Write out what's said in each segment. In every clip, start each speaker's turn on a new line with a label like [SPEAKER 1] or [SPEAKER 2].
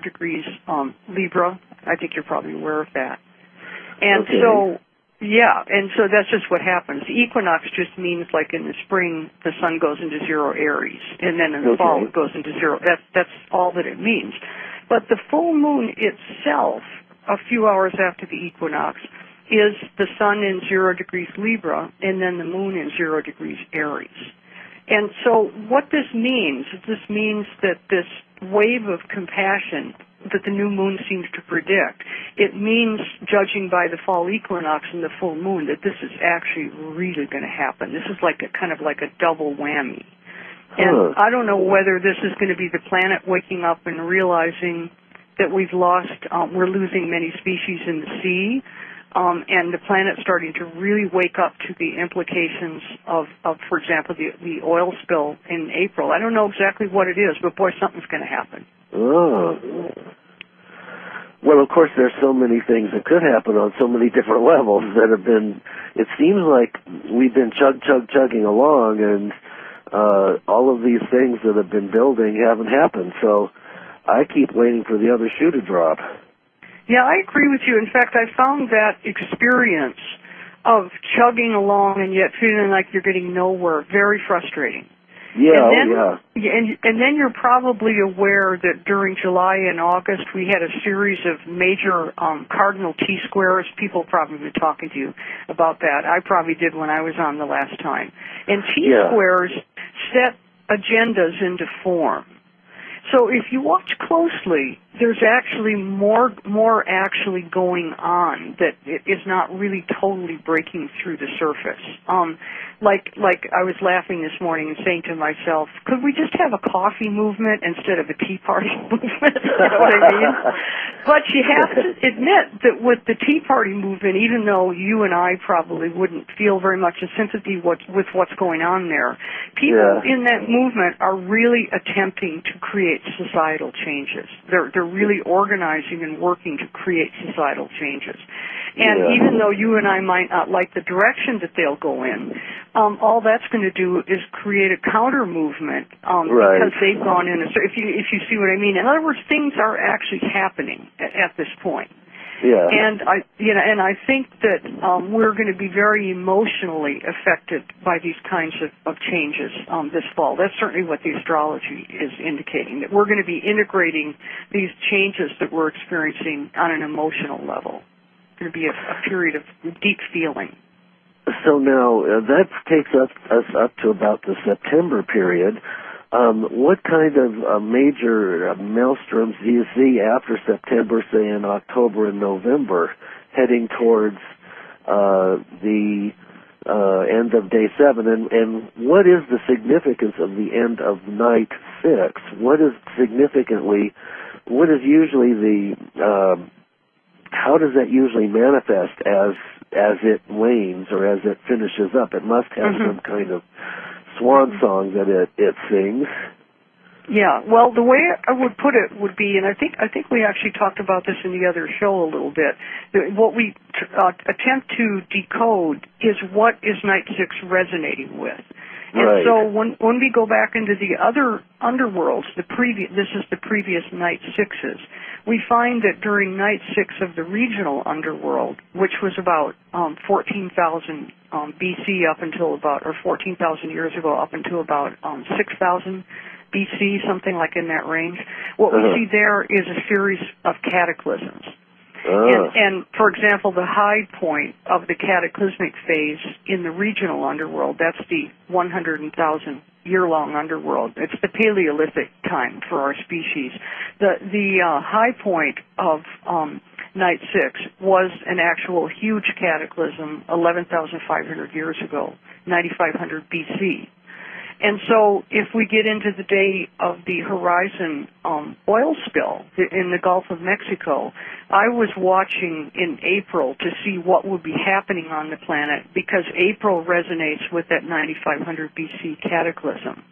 [SPEAKER 1] degrees Libra. I think you're probably aware of that. And so, yeah, and so that's just what happens. The equinox just means like in the spring, the sun goes into 0 Aries, and then in the fall it goes into 0. That's all that it means. But the full moon itself, a few hours after the equinox, is the sun in 0 degrees Libra, and then the moon in 0 degrees Aries. And so what this means that this wave of compassion that the new moon seems to predict, it means, judging by the fall equinox and the full moon, that this is actually really going to happen. This is like a kind of like a double whammy. And I don't know whether this is going to be the planet waking up and realizing that we're losing many species in the sea, and the planet starting to really wake up to the implications of for example, the oil spill in April. I don't know exactly what it is, but boy, something's going to happen.
[SPEAKER 2] Oh. Well, of course, there's so many things that could happen on so many different levels that have been, it seems like we've been chugging along, and all of these things that have been building haven't happened. So I keep waiting for the other shoe to drop.
[SPEAKER 1] Yeah, I agree with you. In fact, I found that experience of chugging along and yet feeling like you're getting nowhere very frustrating.
[SPEAKER 2] Yeah,
[SPEAKER 1] And then you're probably aware that during July and August we had a series of major cardinal T-squares. People probably been talking to you about that. I probably did when I was on the last time. And T-squares set agendas into form. So if you watch closely, there's actually more actually going on that is not really totally breaking through the surface. Like I was laughing this morning and saying to myself, could we just have a coffee movement instead of a tea party movement? You know what I mean? But you have to admit that with the tea party movement, even though you and I probably wouldn't feel very much of sympathy with what's going on there, people in that movement are really attempting to create societal changes. They're really organizing and working to create societal changes. And even though you and I might not like the direction that they'll go in, all that's going to do is create a counter movement because they've gone in. So if you see what I mean, in other words, things are actually happening at this point.
[SPEAKER 2] Yeah.
[SPEAKER 1] And I think that we're going to be very emotionally affected by these kinds of changes this fall. That's certainly what the astrology is indicating, that we're going to be integrating these changes that we're experiencing on an emotional level. It's going to be a period of deep feeling.
[SPEAKER 2] So now that takes us up to about the September period. What kind of major maelstroms do you see after September, say in October and November, heading towards the end of day 7? And what is the significance of the end of night 6? What is usually the, how does that usually manifest as it wanes or as it finishes up? It must have some kind of swan song that it sings.
[SPEAKER 1] Yeah, well, the way I would put it would be, and I think we actually talked about this in the other show a little bit, what we attempt to decode is what is night 6 resonating with. And so when we go back into the other underworlds, this is the previous night 6s, we find that during night 6 of the regional underworld, which was about 14,000 BC up until about, or 14,000 years ago up until about 6,000 BC, something like in that range, what we see there is a series of cataclysms. And, for example, the high point of the cataclysmic phase in the regional underworld, that's the 100,000-year-long underworld. It's the Paleolithic time for our species. The high point of night 6 was an actual huge cataclysm 11,500 years ago, 9,500 BC. And so if we get into the day of the horizon oil spill in the Gulf of Mexico, I was watching in April to see what would be happening on the planet because April resonates with that 9,500 BC cataclysm.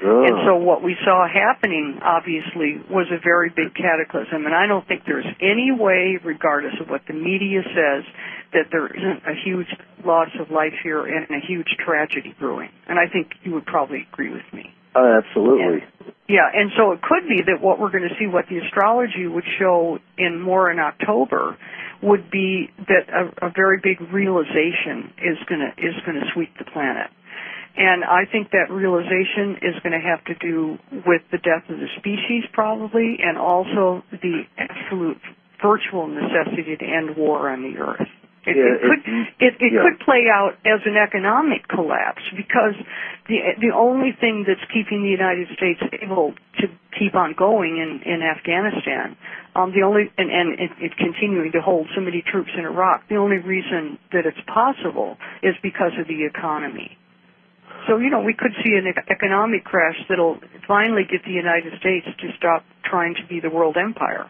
[SPEAKER 1] And so what we saw happening, obviously, was a very big cataclysm. And I don't think there's any way, regardless of what the media says, that there isn't a huge loss of life here and a huge tragedy brewing. And I think you would probably agree with me.
[SPEAKER 2] Absolutely.
[SPEAKER 1] Yeah, and so it could be that what we're going to see, what the astrology would show more in October, would be that a very big realization is going to sweep the planet. And I think that realization is going to have to do with the death of the species, probably, and also the absolute virtual necessity to end war on the Earth. It could play out as an economic collapse, because the only thing that's keeping the United States able to keep on going in Afghanistan, and continuing to hold so many troops in Iraq, the only reason that it's possible is because of the economy. So, we could see an economic crash that'll finally get the United States to stop trying to be the world empire.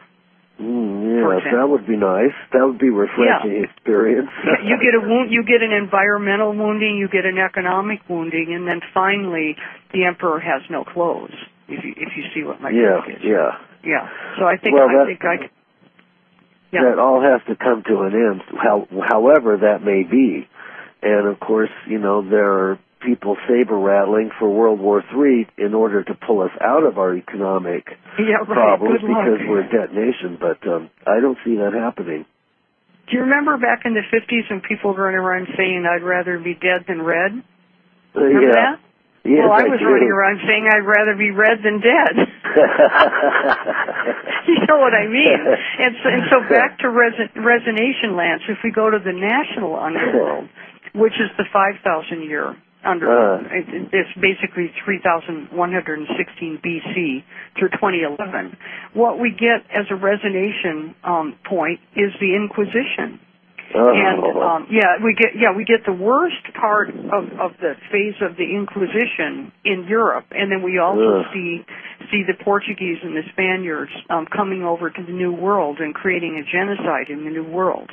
[SPEAKER 2] Yes, that would be nice. That would be a refreshing experience.
[SPEAKER 1] You get a wound, you get an environmental wounding, you get an economic wounding, and then finally the emperor has no clothes. If you see what my point is. Yeah. So I think that all has to come to an end. However that may be, and of course, there are people saber-rattling for World War III in order to pull us out of our economic problems because we're a debt nation, but I don't see that happening. Do you remember back in the 50s when people were running around saying, I'd rather be dead than red? Remember that?
[SPEAKER 2] Yes,
[SPEAKER 1] well, I was running around saying I'd rather be red than dead. You know what I mean? And so back to resonation lands, if we go to the national underworld, which is the 5,000-year underworld. It's basically 3,116 BC through 2011. What we get as a resonation point is the Inquisition. And we get the worst part of the phase of the Inquisition in Europe, and then we also see the Portuguese and the Spaniards coming over to the New World and creating a genocide in the New World.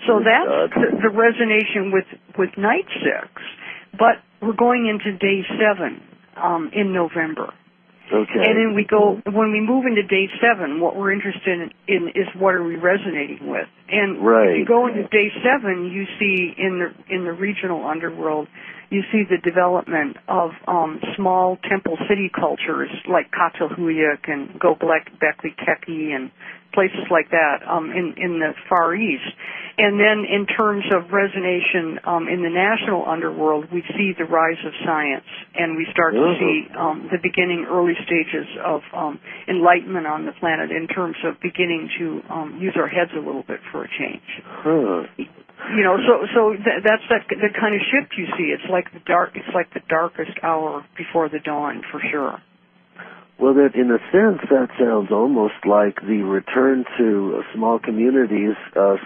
[SPEAKER 1] So that's the resonation with Night 6. But we're going into day 7 in November. Okay. And then when we move into day 7, what we're interested in is what are we resonating with. And if you go into day 7, you see in the regional underworld, you see the development of small temple city cultures like Catalhuyuk and Göbekli Tepe and places like that in the Far East. And then in terms of resonation in the national underworld, we see the rise of science, and we start to see the beginning early stages of enlightenment on the planet in terms of beginning to use our heads a little bit for a change. That's the kind of shift you see. It's like the darkest hour before the dawn, for sure.
[SPEAKER 2] Well, in a sense, that sounds almost like the return to small communities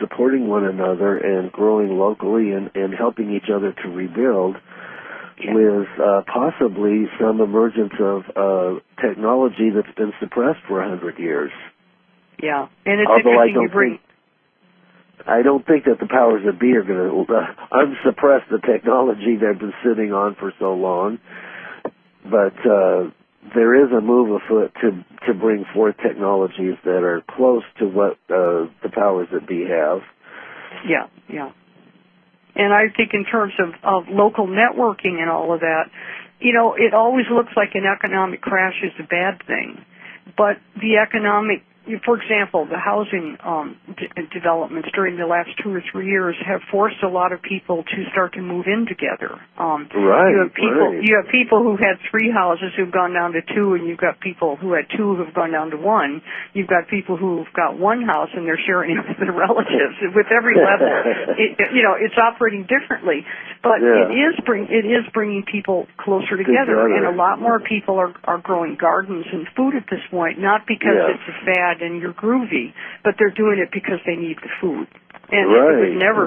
[SPEAKER 2] supporting one another and growing locally and helping each other to rebuild, with possibly some emergence of technology that's been suppressed for 100 years.
[SPEAKER 1] Yeah, and it's interesting
[SPEAKER 2] I don't think that the powers that be are going to unsuppress the technology they've been sitting on for so long, but there is a move afoot to bring forth technologies that are close to what the powers that be have. Yeah. And I think in terms of local networking and all of that, it always looks like an economic crash is a bad thing. But the economic, for example, the housing developments during the last 2 or 3 years have forced a lot of people to start to move in together. You have people who had 3 houses who've gone down to 2, and you've got people who had 2 who've gone down to 1. You've got people who've got 1 house and they're sharing it with their relatives. With every level, it's operating differently, but it is bringing people closer together. And a lot more people are growing gardens and food at this point, not because it's a fad and you're groovy, but they're doing it because they need the food. And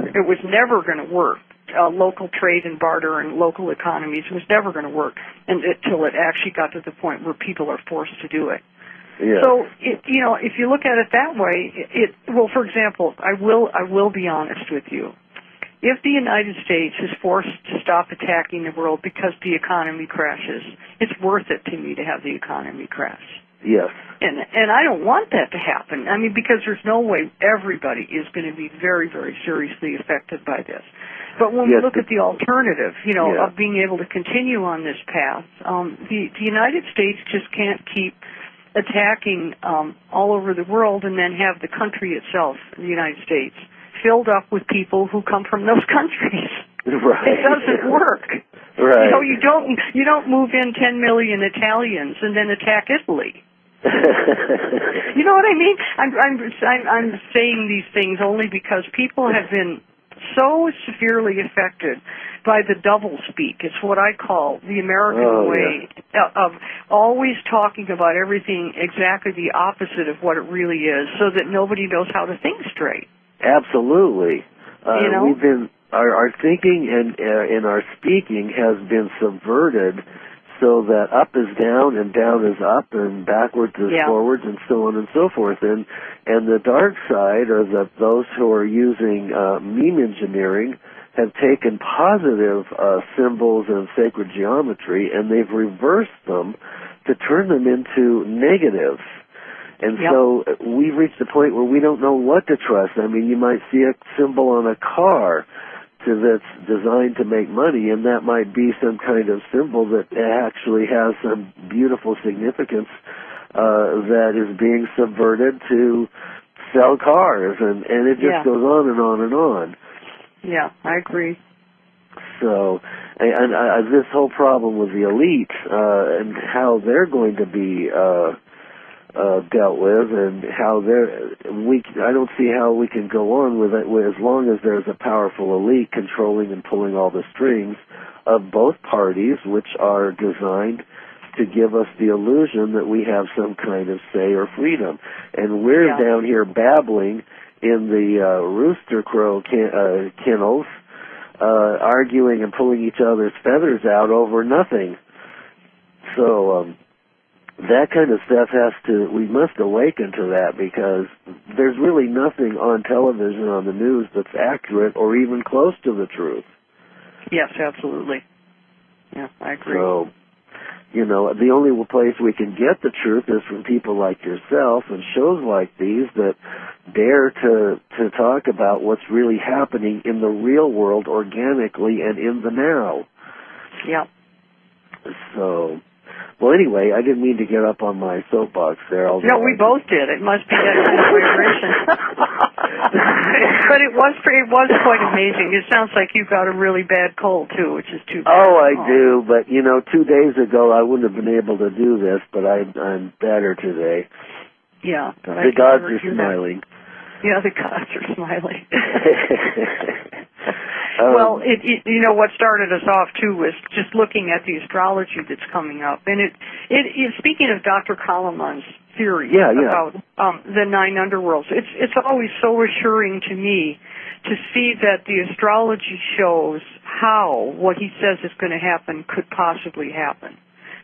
[SPEAKER 2] it was never going to work. Local trade and barter and local economies was never going to work until it actually got to the point where people are forced to do it. Yeah. So, if you look at it that way, for example, I will be honest with you. If the United States is forced to stop attacking the world because the economy crashes, it's worth it to me to have the economy crash. Yes.
[SPEAKER 1] And I don't want that to happen. I mean, because there's no way everybody is going to be very, very seriously affected by this. But when we look at the alternative, of being able to continue on this path, the United States just can't keep attacking all over the world and then have the country itself, the United States, filled up with people who come from those countries.
[SPEAKER 2] Right.
[SPEAKER 1] It doesn't work.
[SPEAKER 2] Right.
[SPEAKER 1] You don't move in 10 million Italians and then attack Italy. You know what I mean? I'm saying these things only because people have been so severely affected by the doublespeak. It's what I call the American way of always talking about everything exactly the opposite of what it really is, so that nobody knows how to think straight.
[SPEAKER 2] Absolutely. We've been our thinking and our speaking has been subverted, so that up is down and down is up and backwards is forwards and so on and so forth. And the dark side, or those who are using meme engineering, have taken positive symbols and sacred geometry and they've reversed them to turn them into negatives. And so we've reached a point where we don't know what to trust. I mean, you might see a symbol on a car that's designed to make money, and that might be some kind of symbol that actually has some beautiful significance that is being subverted to sell cars, and it just goes on and on and on.
[SPEAKER 1] Yeah, I agree.
[SPEAKER 2] So, and this whole problem with the elite and how they're going to be dealt with, and how I don't see how we can go on with it as long as there's a powerful elite controlling and pulling all the strings of both parties, which are designed to give us the illusion that we have some kind of say or freedom. And we're down here babbling in the rooster crow kennels, arguing and pulling each other's feathers out over nothing. So, that kind of stuff we must awaken to that, because there's really nothing on television, on the news, that's accurate or even close to the truth.
[SPEAKER 1] Yes, absolutely. Yeah, I agree.
[SPEAKER 2] So, the only place we can get the truth is from people like yourself and shows like these that dare to talk about what's really happening in the real world organically and in the now.
[SPEAKER 1] Yeah.
[SPEAKER 2] So, well, anyway, I didn't mean to get up on my soapbox there.
[SPEAKER 1] No, we both did. It must be that kind of vibration. But it was quite amazing. It sounds like you got a really bad cold, too, which is too bad.
[SPEAKER 2] Oh, I do. But, 2 days ago, I wouldn't have been able to do this, but I'm better today.
[SPEAKER 1] Yeah. But
[SPEAKER 2] the gods are smiling.
[SPEAKER 1] Yeah, the gods are smiling. Well, what started us off, too, was just looking at the astrology that's coming up. And speaking of Dr. Kalaman's theory about the 9 underworlds, it's always so assuring to me to see that the astrology shows how what he says is going to happen could possibly happen.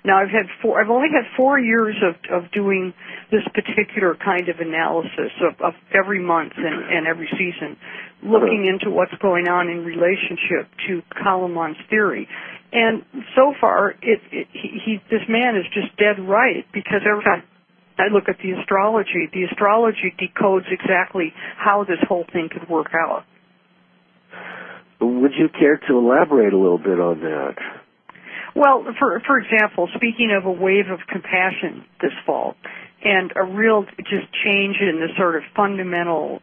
[SPEAKER 1] Now, I've only had 4 years of doing this particular kind of analysis of every month and every season, looking into what's going on in relationship to Kalaman's theory. And so far, this man is just dead right, because every time I look at the astrology decodes exactly how this whole thing could work out.
[SPEAKER 2] Would you care to elaborate a little bit on that?
[SPEAKER 1] Well, for example, speaking of a wave of compassion this fall, and a real just change in the sort of fundamental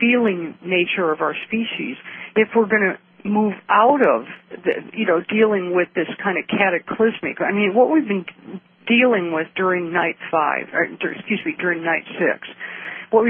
[SPEAKER 1] feeling nature of our species, if we're going to move out of dealing with this kind of cataclysmic, I mean, what we've been dealing with during night 5, during night 6, what we've